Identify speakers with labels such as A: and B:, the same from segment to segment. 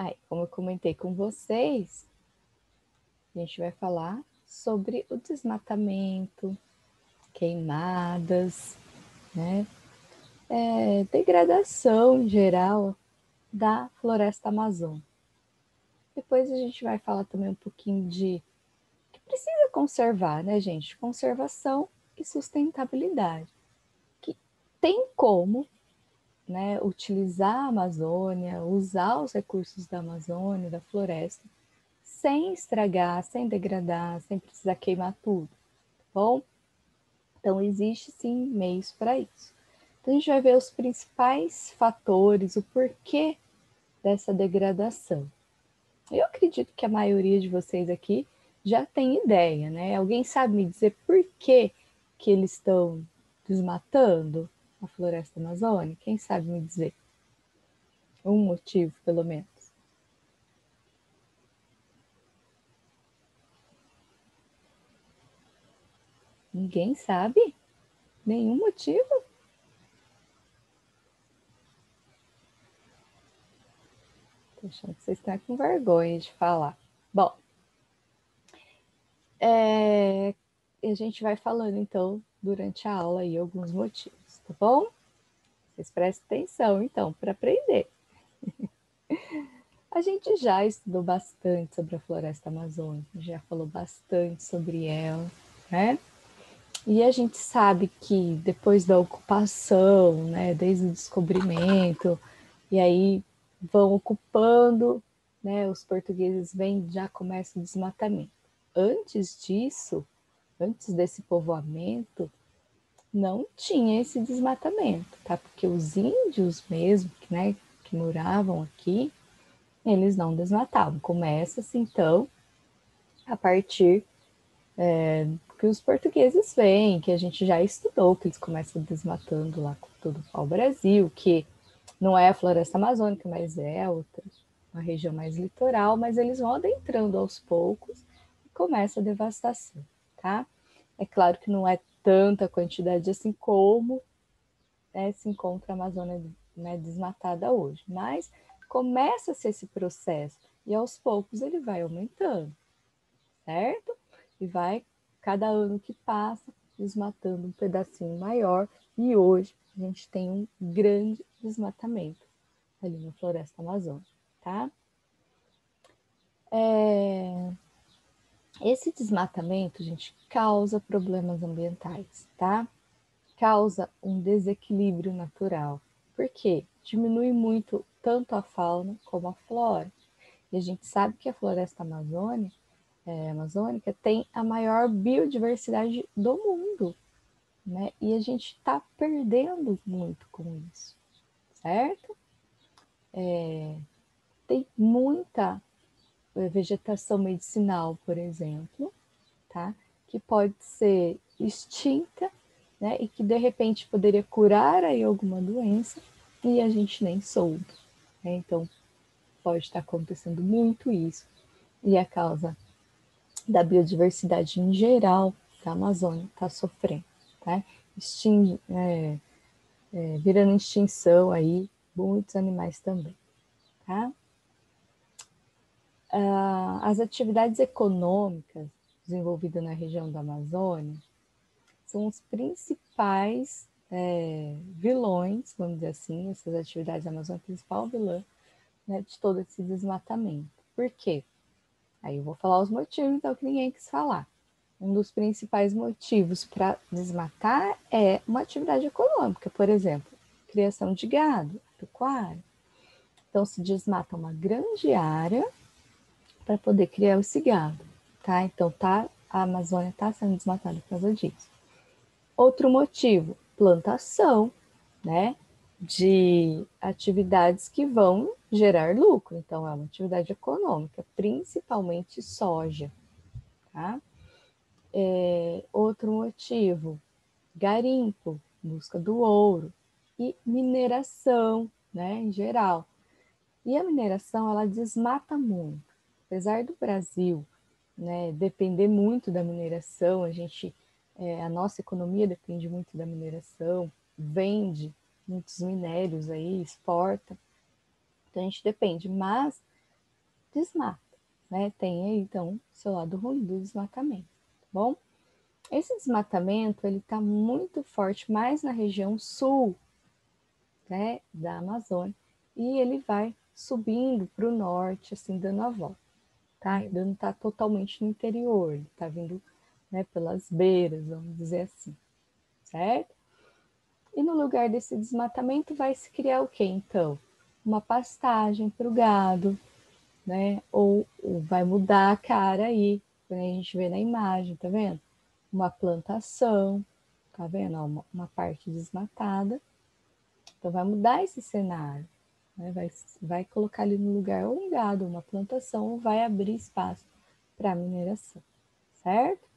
A: Aí, como eu comentei com vocês, a gente vai falar sobre o desmatamento, queimadas, né? Degradação em geral da floresta amazônica. Depois a gente vai falar também um pouquinho de que precisa conservar, né, gente? Conservação e sustentabilidade. Que tem como, né, utilizar a Amazônia, usar os recursos da Amazônia, da floresta, sem estragar, sem degradar, sem precisar queimar tudo, tá bom? Então, existe sim meios para isso. Então, a gente vai ver os principais fatores, o porquê dessa degradação. Eu acredito que a maioria de vocês aqui já tem ideia, né? Alguém sabe me dizer por que eles estão desmatando a floresta amazônica? Quem sabe me dizer? Um motivo, pelo menos. Ninguém sabe? Nenhum motivo? Tô achando que vocês estão com vergonha de falar. Bom, a gente vai falando então durante a aula aí alguns motivos, tá bom? Vocês prestem atenção então para aprender. A gente já estudou bastante sobre a floresta amazônica, já falou bastante sobre ela, né? E a gente sabe que depois da ocupação, né, desde o descobrimento, e aí vão ocupando, né, os portugueses vêm já começa o desmatamento. Antes disso, antes desse povoamento, não tinha esse desmatamento, tá? Porque os índios mesmo, né, que moravam aqui, eles não desmatavam. Começa-se então a partir que os portugueses vêm, que a gente já estudou, que eles começam desmatando lá com todo o pau-brasil, que não é a floresta amazônica, mas é outra, uma região mais litoral, mas eles vão adentrando aos poucos e começa a devastação, tá? É claro que não é tanta quantidade assim como, né, se encontra a Amazônia, né, desmatada hoje, mas começa-se esse processo e aos poucos ele vai aumentando, certo? E vai, cada ano que passa, desmatando um pedacinho maior, e hoje a gente tem um grande desmatamento ali na floresta amazônica, tá? Esse desmatamento, gente, causa problemas ambientais, tá? Causa um desequilíbrio natural. Por quê? Diminui muito tanto a fauna como a flora. E a gente sabe que a floresta amazônica tem a maior biodiversidade do mundo, né? E a gente está perdendo muito com isso, certo? Tem muita vegetação medicinal, por exemplo, tá? Que pode ser extinta, né? E que de repente poderia curar aí alguma doença e a gente nem soube, né? Então pode estar acontecendo muito isso. E a causa da biodiversidade em geral da Amazônia está sofrendo, tá? Virando extinção aí muitos animais também, tá? As atividades econômicas desenvolvidas na região da Amazônia são os principais vilões, vamos dizer assim, essas atividades da Amazônia, principal vilã, né, de todo esse desmatamento. Por quê? Aí eu vou falar os motivos, então, que ninguém quis falar. Um dos principais motivos para desmatar é uma atividade econômica, por exemplo, criação de gado, pecuária. Então, se desmata uma grande área para poder criar esse gado, tá? Então, a Amazônia está sendo desmatada por causa disso. Outro motivo, plantação, né? De atividades que vão gerar lucro. Então, é uma atividade econômica, principalmente soja, tá? Outro motivo, garimpo, busca do ouro e mineração, né, em geral. E a mineração, ela desmata muito. Apesar do Brasil, né, depender muito da mineração, a nossa economia depende muito da mineração, vende muitos minérios aí, exporta, então a gente depende, mas desmata, né? Tem aí, então, seu lado ruim do desmatamento, tá bom? Esse desmatamento, ele está muito forte mais na região sul, né, da Amazônia, e ele vai subindo para o norte, assim, dando a volta, tá? Ele não está totalmente no interior, ele está vindo, né, pelas beiras, vamos dizer assim, certo? E no lugar desse desmatamento vai se criar o quê, então? Uma pastagem para o gado, né? Ou vai mudar a cara aí, quando a gente vê na imagem, tá vendo? Uma plantação, tá vendo? Ó, uma parte desmatada. Então vai mudar esse cenário, né? Vai colocar ali no lugar ou um gado, uma plantação, ou vai abrir espaço para mineração, certo?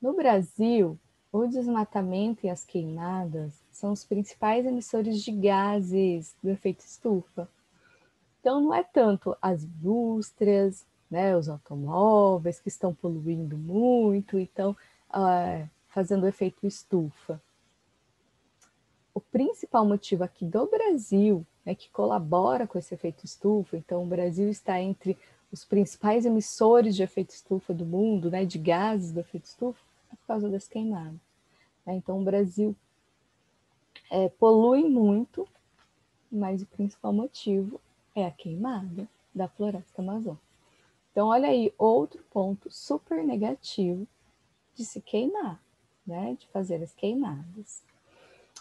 A: No Brasil, o desmatamento e as queimadas são os principais emissores de gases do efeito estufa. Então, não é tanto as indústrias, né, os automóveis que estão poluindo muito, então, fazendo o efeito estufa. O principal motivo aqui do Brasil, né, que colabora com esse efeito estufa, então o Brasil está entre os principais emissores de efeito estufa do mundo, né, de gases do efeito estufa, é por causa das queimadas. Né? Então o Brasil polui muito, mas o principal motivo é a queimada da floresta amazônica. Então, olha aí, outro ponto super negativo de se queimar, né? De fazer as queimadas.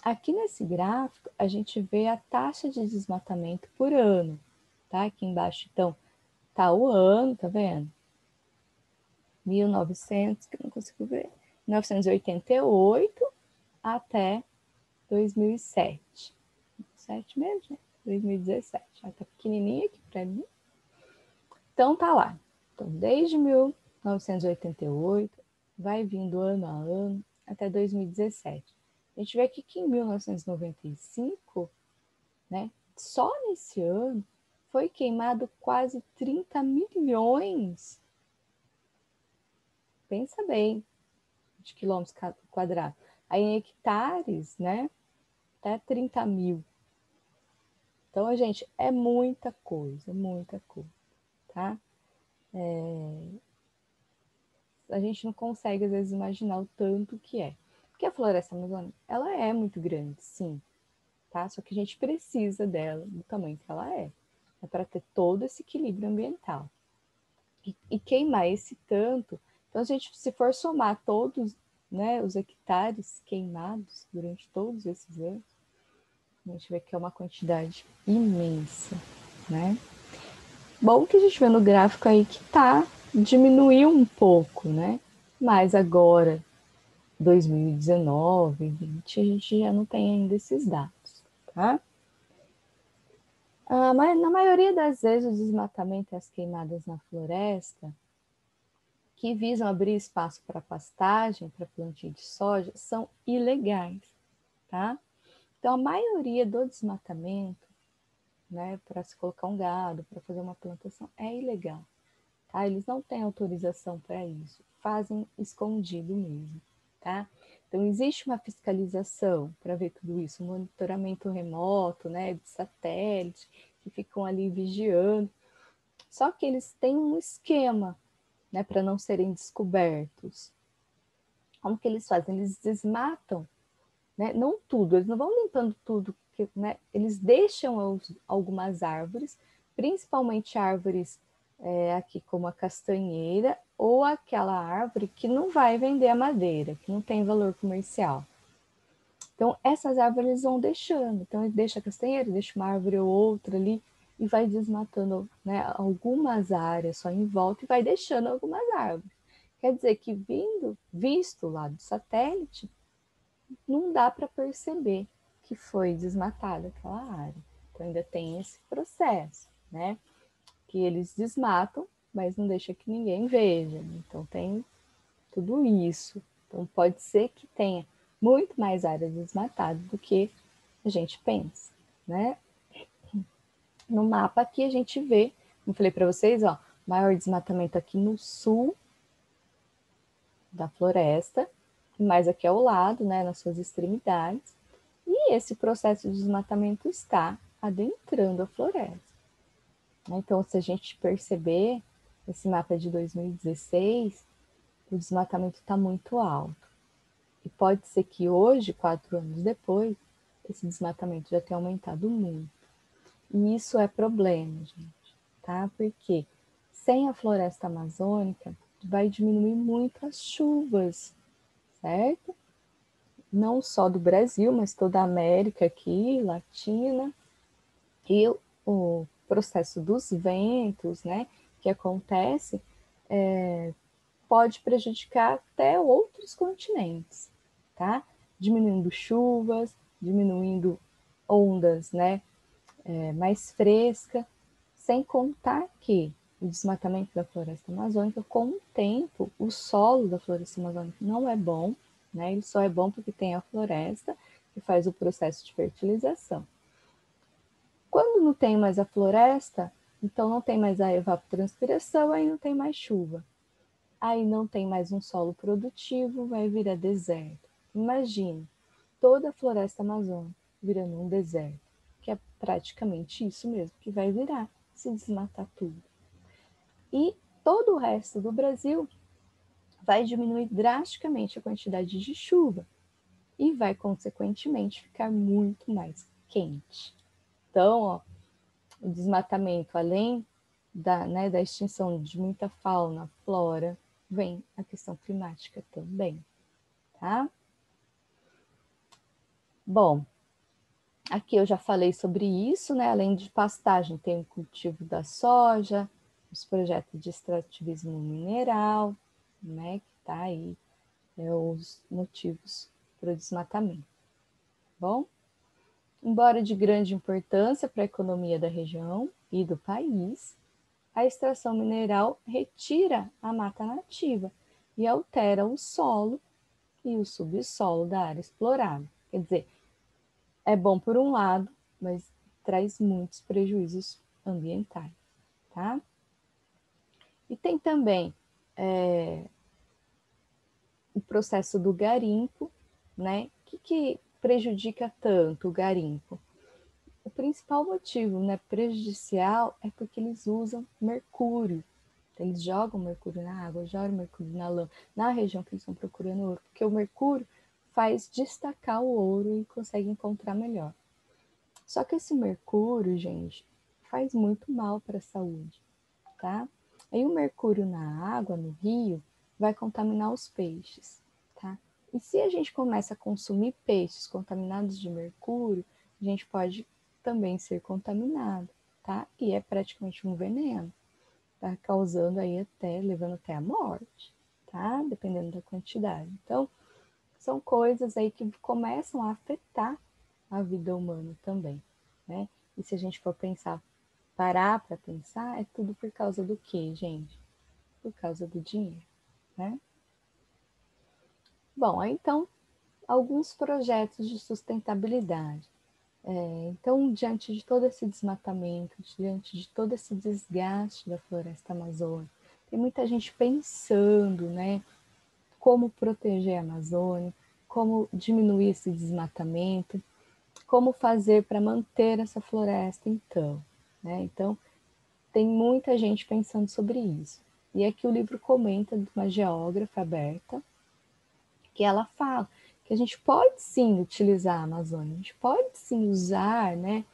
A: Aqui nesse gráfico, a gente vê a taxa de desmatamento por ano, tá? Aqui embaixo, então, tá o ano, tá vendo? 1900, que eu não consigo ver, 1988 até 2007. 7 mesmo, né? 2017. Ela tá pequenininha aqui para mim. Então, tá lá. Então, desde 1988, vai vindo ano a ano, até 2017. A gente vê aqui que em 1995, né, só nesse ano, foi queimado quase 30 milhões, pensa bem, de quilômetros quadrados. Aí em hectares, né, até 30 mil. Então, gente, é muita coisa, tá? A gente não consegue, às vezes, imaginar o tanto que é. Porque a floresta amazônica, ela é muito grande, sim, tá? Só que a gente precisa dela, do tamanho que ela é para ter todo esse equilíbrio ambiental. E queimar esse tanto, então a gente, se for somar todos, né, os hectares queimados durante todos esses anos, a gente vê que é uma quantidade imensa, né? Bom que a gente vê no gráfico aí que diminuiu um pouco, né? Mas agora 2019, 20, a gente já não tem ainda esses dados, tá? Mas na maioria das vezes, o desmatamento e as queimadas na floresta, que visam abrir espaço para pastagem, para plantio de soja, são ilegais, tá? Então, a maioria do desmatamento, né, para se colocar um gado, para fazer uma plantação, é ilegal, tá? Eles não têm autorização para isso, fazem escondido mesmo, tá? Então, existe uma fiscalização para ver tudo isso, um monitoramento remoto, né, de satélite, que ficam ali vigiando. Só que eles têm um esquema, né, para não serem descobertos. Como que eles fazem? Eles desmatam, né? Não tudo, eles não vão limpando tudo, né? Eles deixam algumas árvores, principalmente árvores aqui como a castanheira ou aquela árvore que não vai vender a madeira, que não tem valor comercial. Então, essas árvores eles vão deixando. Então, ele deixa a castanheira, deixa uma árvore ou outra ali e vai desmatando, né, algumas áreas só em volta e vai deixando algumas árvores. Quer dizer que visto lá do satélite, não dá para perceber que foi desmatada aquela área. Então, ainda tem esse processo, né? Que eles desmatam, mas não deixa que ninguém veja. Então, tem tudo isso. Então, pode ser que tenha muito mais áreas desmatadas do que a gente pensa, né? No mapa aqui a gente vê, como falei para vocês, ó, maior desmatamento aqui no sul da floresta, mais aqui ao lado, né, nas suas extremidades. E esse processo de desmatamento está adentrando a floresta. Então, se a gente perceber, esse mapa de 2016, o desmatamento está muito alto. E pode ser que hoje, 4 anos depois, esse desmatamento já tenha aumentado muito. E isso é problema, gente, tá? Porque sem a floresta amazônica, vai diminuir muito as chuvas, certo? Não só do Brasil, mas toda a América aqui, Latina, e o processo dos ventos, né, que acontece, pode prejudicar até outros continentes, tá? Diminuindo chuvas, diminuindo ondas, né, mais fresca, sem contar que o desmatamento da floresta amazônica, com o tempo, o solo da floresta amazônica não é bom, né? Ele só é bom porque tem a floresta que faz o processo de fertilização. Quando não tem mais a floresta, então não tem mais a evapotranspiração, aí não tem mais chuva. Aí não tem mais um solo produtivo, vai virar deserto. Imagine toda a floresta amazônica virando um deserto, que é praticamente isso mesmo que vai virar, se desmatar tudo. E todo o resto do Brasil vai diminuir drasticamente a quantidade de chuva e vai, consequentemente, ficar muito mais quente. Então, ó, o desmatamento, além da extinção de muita fauna, flora, vem a questão climática também, tá? Bom, aqui eu já falei sobre isso, né? Além de pastagem, tem o cultivo da soja, os projetos de extrativismo mineral, né? Que tá aí, os motivos para o desmatamento. Bom, embora de grande importância para a economia da região e do país, a extração mineral retira a mata nativa e altera o solo e o subsolo da área explorada. Quer dizer, é bom por um lado, mas traz muitos prejuízos ambientais, tá? E tem também o processo do garimpo, né? O que prejudica tanto o garimpo? O principal motivo, né, prejudicial é porque eles usam mercúrio. Eles jogam mercúrio na água, jogam mercúrio na lama, na região que eles estão procurando ouro, porque o mercúrio faz destacar o ouro e consegue encontrar melhor. Só que esse mercúrio, gente, faz muito mal para a saúde, tá? Aí o mercúrio na água, no rio, vai contaminar os peixes, tá? E se a gente começa a consumir peixes contaminados de mercúrio, a gente pode também ser contaminado, tá? E é praticamente um veneno, tá? Causando aí até, levando até a morte, tá? Dependendo da quantidade. Então, são coisas aí que começam a afetar a vida humana também, né? E se a gente for pensar, parar para pensar, é tudo por causa do quê, gente? Por causa do dinheiro, né? Bom, aí, então, alguns projetos de sustentabilidade. Então, diante de todo esse desmatamento, diante de todo esse desgaste da floresta amazônica, tem muita gente pensando, né, como proteger a Amazônia, como diminuir esse desmatamento, como fazer para manter essa floresta, então, né? Então, tem muita gente pensando sobre isso. E aqui o livro comenta de uma geógrafa aberta, que ela fala que a gente pode sim utilizar a Amazônia, a gente pode sim usar, né,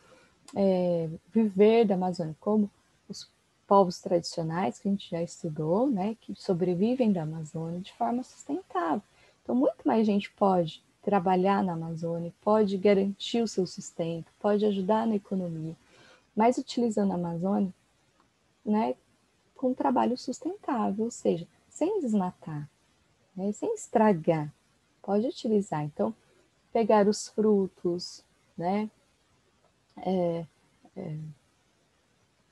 A: viver da Amazônia, como os povos tradicionais que a gente já estudou, né, que sobrevivem da Amazônia de forma sustentável. Então, muito mais gente pode trabalhar na Amazônia, pode garantir o seu sustento, pode ajudar na economia, mas utilizando a Amazônia, né, com um trabalho sustentável, ou seja, sem desmatar, né, sem estragar, pode utilizar. Então, pegar os frutos, né,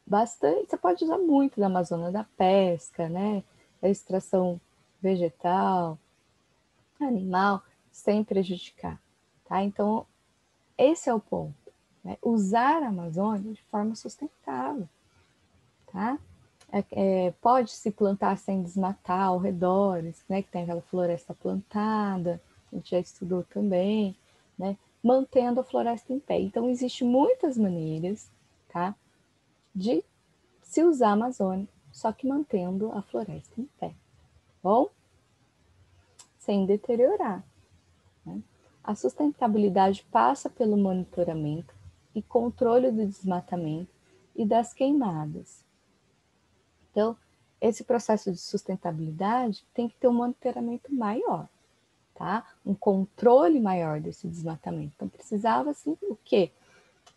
A: bastante, você pode usar muito da Amazônia, da pesca, né, da extração vegetal, animal, sem prejudicar, tá? Então, esse é o ponto, né? Usar a Amazônia de forma sustentável, tá? Pode se plantar sem desmatar ao redor, né? Que tem aquela floresta plantada, a gente já estudou também, né? Mantendo a floresta em pé. Então, existem muitas maneiras, tá? De se usar a Amazônia, só que mantendo a floresta em pé, bom? Sem deteriorar, né? A sustentabilidade passa pelo monitoramento e controle do desmatamento e das queimadas. Então, esse processo de sustentabilidade tem que ter um monitoramento maior, tá? Um controle maior desse desmatamento. Então, precisava, assim, o quê?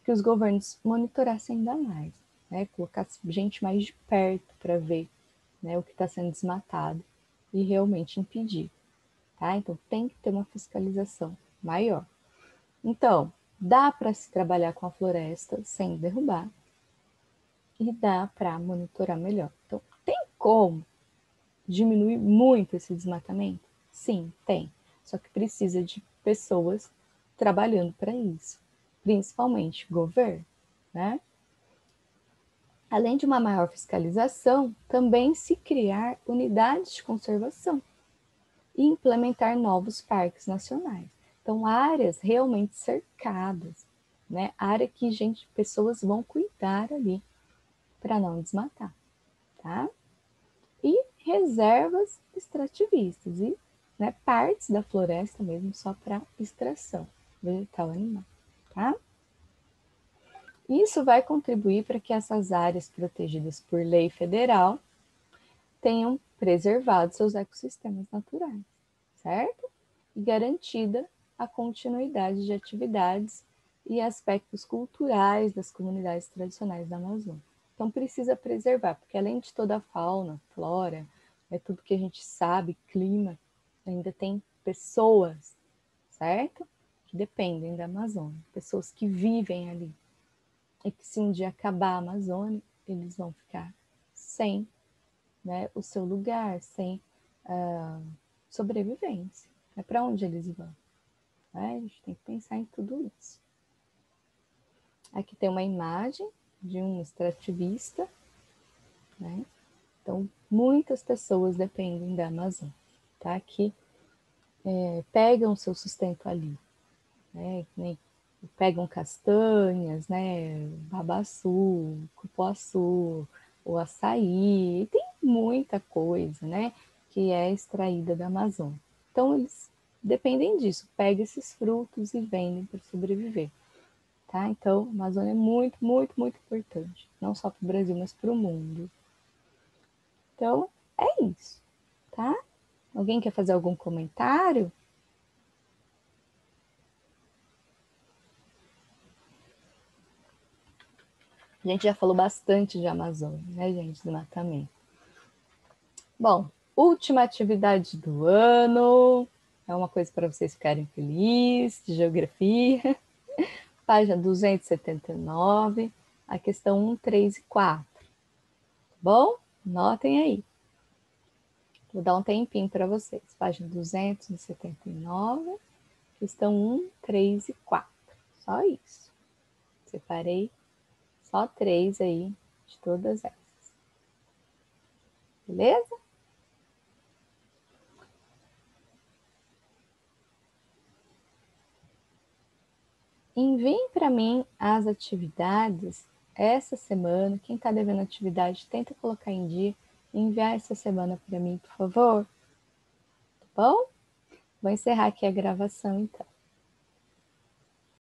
A: Que os governos monitorassem ainda mais, né? Colocasse gente mais de perto para ver, né, o que está sendo desmatado e realmente impedir, tá? Então, tem que ter uma fiscalização maior. Então, dá para se trabalhar com a floresta sem derrubar e dá para monitorar melhor. Então, tem como diminuir muito esse desmatamento? Sim, tem. Só que precisa de pessoas trabalhando para isso, principalmente governo, né? Além de uma maior fiscalização, também se criar unidades de conservação e implementar novos parques nacionais. Então, áreas realmente cercadas, né? Área que pessoas vão cuidar ali para não desmatar, tá? E reservas extrativistas e, né, partes da floresta mesmo só para extração vegetal animal, tá? Isso vai contribuir para que essas áreas protegidas por lei federal tenham preservado seus ecossistemas naturais, certo? E garantida a continuidade de atividades e aspectos culturais das comunidades tradicionais da Amazônia. Então precisa preservar, porque além de toda a fauna, flora, tudo que a gente sabe, clima, ainda tem pessoas, certo? Que dependem da Amazônia, pessoas que vivem ali. E que se um dia acabar a Amazônia, eles vão ficar sem, né, o seu lugar, sem sobrevivência. É para onde eles vão? Né? A gente tem que pensar em tudo isso. Aqui tem uma imagem de um extrativista, né? Então, muitas pessoas dependem da Amazônia, tá? Que pegam seu sustento ali, né? Nem pegam castanhas, né? Babaçu, cupuaçu, o açaí, e tem muita coisa, né? Que é extraída da Amazônia. Então, eles dependem disso, pegam esses frutos e vendem para sobreviver. Tá? Então, a Amazônia é muito, muito, muito importante, não só para o Brasil, mas para o mundo. Então, é isso, tá? Alguém quer fazer algum comentário? A gente já falou bastante de Amazônia, né, gente, desmatamento. Bom, última atividade do ano, é uma coisa para vocês ficarem felizes, de geografia. Página 279, a questão 1, 3 e 4. Tá bom? Notem aí. Vou dar um tempinho para vocês. Página 279, questão 1, 3 e 4. Só isso. Separei só 3 aí de todas essas. Beleza? Enviem para mim as atividades essa semana. Quem está devendo atividade, tenta colocar em dia e enviar essa semana para mim, por favor. Tá bom? Vou encerrar aqui a gravação, então.